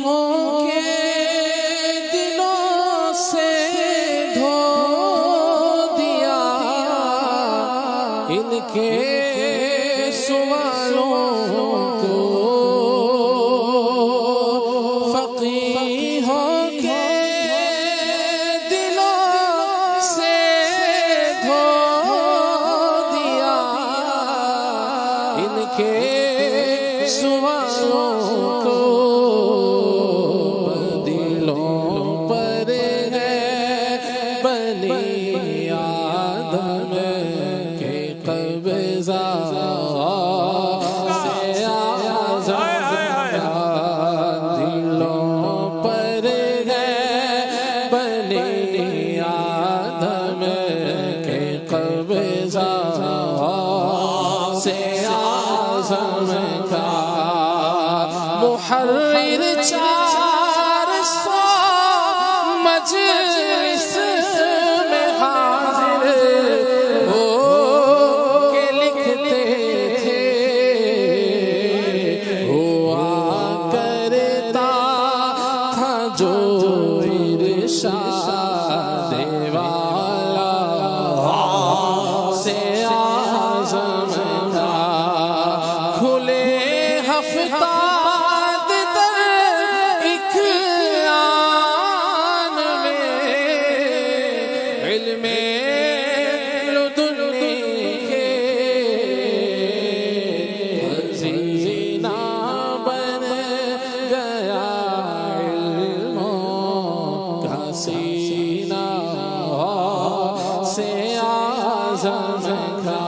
हो के दिलों से धो दिया, इनके सवालों को फकीहों के दिलों से धो दिया, इनके सवालों को दिलों पर है बनी आदम के कब्जा से आज़म, दिलों पर है बनी आदम के कब्जा से आज़म का मुहर्रिर 400 मजलिस में हाजिर हो के लिखते थे, हुआ करता था जो इरशाद वाला से आज़म का, खुले हफ्ताद दर एक आन में इल्मे लुदुन्नी के खज़ीना बन गया इल्मों का सीना से आज़म का।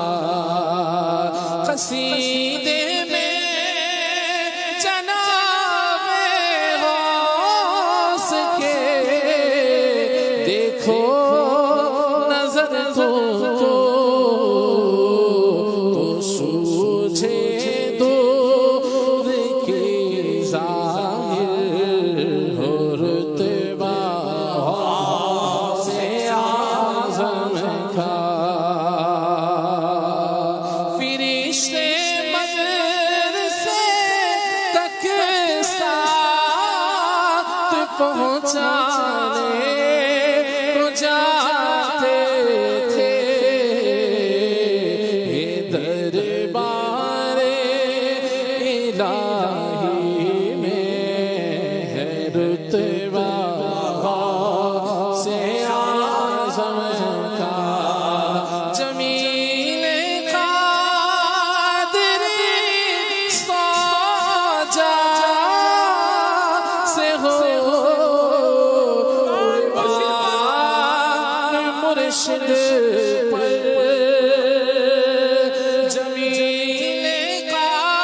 क़सीदे में जनाबे गौस के देखो नजर तुमको तो सूझे दूर की ज़ाहिर हो रुतबा से आज़म का। फरिश्ते मदरसे तक साथ पहुँचाने को जाते थे, ये दरबारे इलाही में है रुतबा से आज़म का। जमीले कादरी साजा से हो मुर्शिद पर, जमीले कादरी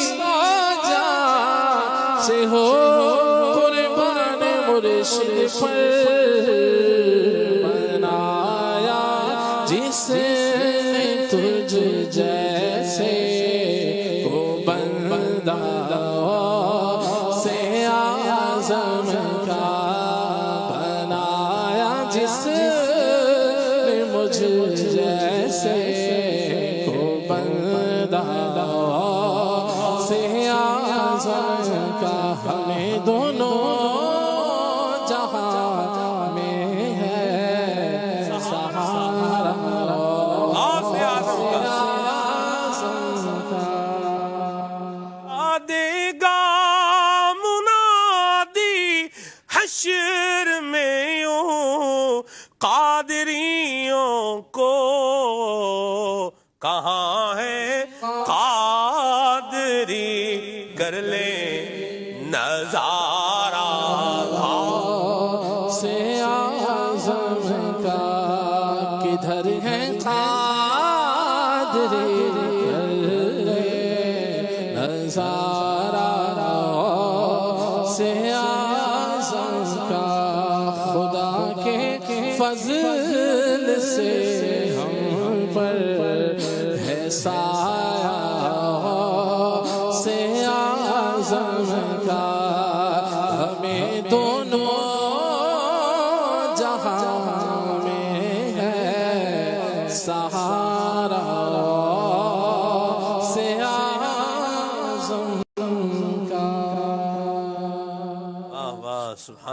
साजा से हो कुर्बान मुर्शिद पर, बनाया जिसने तुझ जैसे को बंदा से आज़म का, बनाया जिसने मुझ जैसे को बंदा से आज़म का। हमें दोनों जहां में है सहारा से आज़म का। देगा मुनादी हश्र में यूं कादरियों को, कहाँ है कादरी कर ले नजारा से आज़म का। किधर है कादरी कर ले नजारा से आज़म का। खुदा के फज़ल से हम पर है साया से आज़म का। हमें दोनों जहां में है सहारा से आज़म सुभान